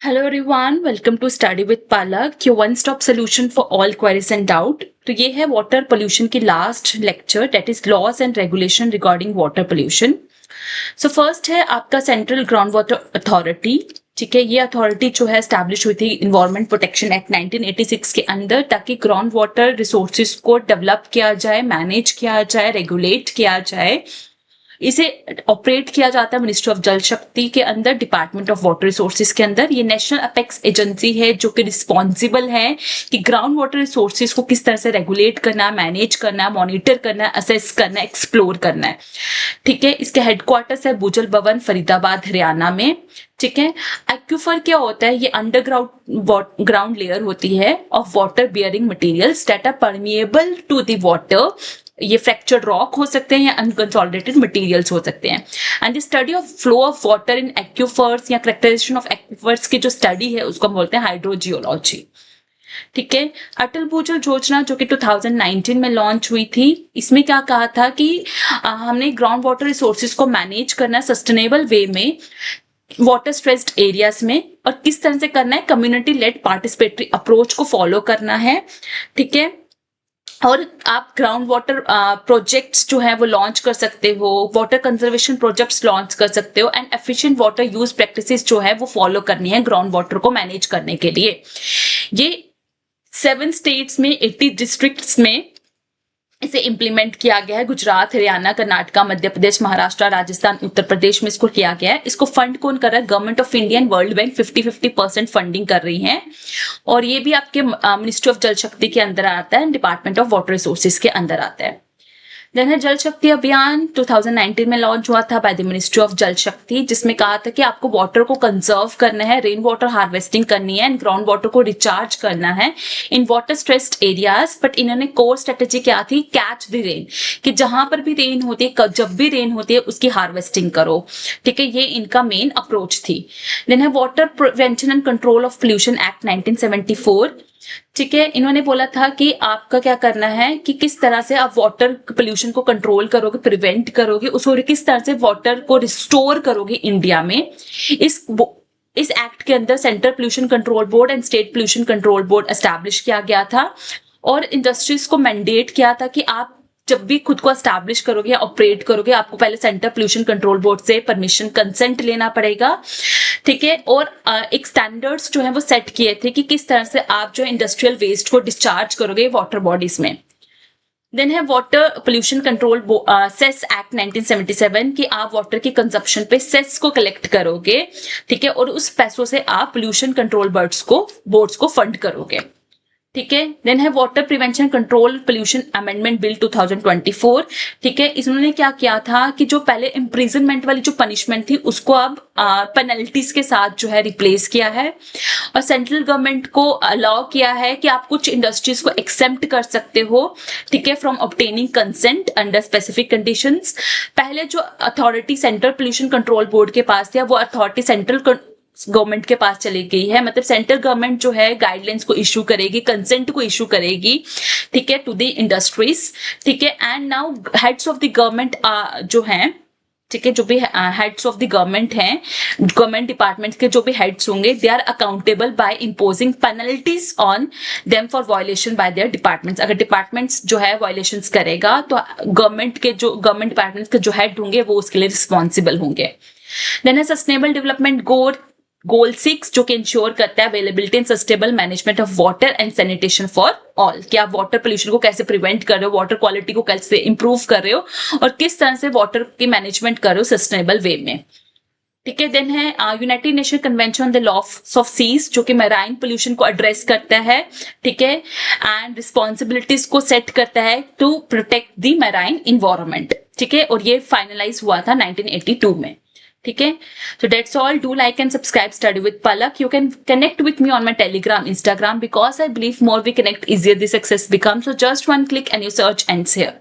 Hello everyone, welcome to Study with Palak, your one stop solution for all queries and doubt. तो ये है water pollution की last lecture that is laws and regulation regarding water pollution. So first है आपका central ground water authority. ठीक है, ये authority जो है एस्टैब्लिश हुई थी इन्वायरमेंट प्रोटेक्शन एक्ट 1986 के अंदर, ताकि ग्राउंड वाटर रिसोर्सेज को डेवलप किया जाए, मैनेज किया जाए, रेगुलेट किया जाए. इसे ऑपरेट किया जाता है मिनिस्ट्री ऑफ जल शक्ति के अंदर, डिपार्टमेंट ऑफ वाटर रिसोर्सेज के अंदर. ये नेशनल अपेक्स एजेंसी है जो कि रिस्पॉन्सिबल है कि ग्राउंड वाटर रिसोर्सेज को किस तरह से रेगुलेट करना है, मैनेज करना है, मॉनिटर करना है, असेस करना है, एक्सप्लोर करना है. ठीक है, इसके हेडक्वार्टर्स है भूजल भवन, फरीदाबाद, हरियाणा में. ठीक है, एक्यूफर क्या होता है? ये अंडरग्राउंड ग्राउंड लेयर होती है of water bearing materials that are permeable to the water. ये फ्रैक्चर्ड रॉक हो सकते हैं या अनकंसोलिडेटेड मटेरियल्स हो सकते हैं. And the study of flow of water in aquifers या कैरेक्टराइजेशन ऑफ एक्यूफर्स की जो स्टडी है उसको हम बोलते हैं हाइड्रोजियोलॉजी. ठीक है, अटल भूजल योजना जो कि 2019 में लॉन्च हुई थी, इसमें क्या कहा था कि हमने ग्राउंड वाटर रिसोर्सेज को मैनेज करना है सस्टेनेबल वे में वाटर स्ट्रेस्ड एरियाज में. और किस तरह से करना है? कम्युनिटी लेड पार्टिसिपेटरी अप्रोच को फॉलो करना है. ठीक है, और आप ग्राउंड वाटर प्रोजेक्ट्स जो है वो लॉन्च कर सकते हो, वाटर कंजर्वेशन प्रोजेक्ट्स लॉन्च कर सकते हो, and efficient water use practices जो है वो फॉलो करनी है ग्राउंड वाटर को मैनेज करने के लिए. ये 7 स्टेट्स में 80 डिस्ट्रिक्ट्स में इसे इम्प्लीमेंट किया गया है. गुजरात, हरियाणा, कर्नाटका, मध्य प्रदेश, महाराष्ट्र, राजस्थान, उत्तर प्रदेश में इसको किया गया है. इसको फंड कौन कर रहा है? Government of India and world bank 50-50% funding कर रही है. और ये भी आपके मिनिस्ट्री ऑफ जल शक्ति के अंदर आता है, डिपार्टमेंट ऑफ वाटर रिसोर्सेज के अंदर आता है. देन है जल शक्ति अभियान 2019 में लॉन्च हुआ था बाय द मिनिस्ट्री ऑफ जल शक्ति, जिसमें कहा था कि आपको वाटर को कंजर्व करना है, रेन वाटर हार्वेस्टिंग करनी है एंड ग्राउंड वाटर को रिचार्ज करना है in water stressed areas. But इन्होंने कोर स्ट्रेटेजी क्या थी? कैच द रेन, कि जहां पर भी रेन होती है, जब भी रेन होती है उसकी हार्वेस्टिंग करो. ठीक है, ये इनका मेन अप्रोच थी. देन है water prevention and control of pollution act 1974. ठीक है, इन्होंने बोला था कि आपका क्या करना है कि किस तरह से आप वाटर पोल्यूशन को कंट्रोल करोगे, प्रिवेंट करोगे, उसको किस तरह से वाटर को रिस्टोर करोगे इंडिया में. इस एक्ट के अंदर central pollution control board and state pollution control board establish किया गया था. और इंडस्ट्रीज को मैंडेट किया था कि आप जब भी खुद को एस्टैब्लिश करोगे या ऑपरेट करोगे, आपको पहले सेंट्रल पोल्यूशन कंट्रोल बोर्ड से परमिशन, कंसेंट लेना पड़ेगा. ठीक है, और एक स्टैंडर्ड्स जो है वो सेट किए थे कि किस तरह से आप जो इंडस्ट्रियल वेस्ट को डिस्चार्ज करोगे वाटर बॉडीज में. देन है water pollution control cess act 1977, कि आप वाटर की कंजप्शन पे सेस को कलेक्ट करोगे. ठीक है, और उस पैसों से आप पोल्यूशन कंट्रोल बोर्ड्स को फंड करोगे. ठीक है, देन है water prevention control pollution amendment bill 2024. ठीक है, इन्होंने क्या किया था कि जो पहले इम्प्रिजनमेंट वाली जो पनिशमेंट थी उसको अब पेनल्टीज के साथ जो है रिप्लेस किया है. और सेंट्रल गवर्नमेंट को अलाउ किया है कि आप कुछ इंडस्ट्रीज को एक्सेप्ट कर सकते हो. ठीक है, from obtaining consent under specific conditions. पहले जो authority central pollution control board के पास थी, वो अथॉरिटी सेंट्रल गवर्नमेंट के पास चली गई है. मतलब सेंट्रल गवर्नमेंट जो है गाइडलाइंस को इशू करेगी, कंसेंट को इशू करेगी. ठीक है, टू द इंडस्ट्रीज. ठीक है, and now heads of the government जो हैं, ठीक है, जो भी हेड्स ऑफ द गवर्नमेंट हैं, गवर्नमेंट डिपार्टमेंट के जो भी हेड्स होंगे, they are accountable by imposing penalties on them for violation by their departments. अगर डिपार्टमेंट्स जो है वायलेशंस करेगा तो गवर्नमेंट डिपार्टमेंट्स के जो हेड होंगे वो उसके लिए रिस्पॉन्सिबल होंगे. देन है सस्टेनेबल डेवलपमेंट गोल 6, जो कि इंश्योर करता है availability and sustainable management of water and sanitation for all, कि आप वाटर पोल्यूशन को कैसे प्रिवेंट कर रहे हो, वाटर क्वालिटी को कैसे इंप्रूव कर रहे हो, और किस तरह से वाटर की मैनेजमेंट कर रहे हो सस्टेनेबल वे में. ठीक है, देन है united nation convention on the laws of seas, जो कि मैराइन पोल्यूशन को एड्रेस करता है. ठीक है, एंड रिस्पॉन्सिबिलिटीज को सेट करता है to protect the marine environment. ठीक है, और ये फाइनलाइज हुआ था 1982 में. ठीक है, so that's all. Do like and subscribe Study with Palak. You can connect with me on my Telegram, Instagram, because I believe more we connect, easier the success becomes. So just one click and you search and share.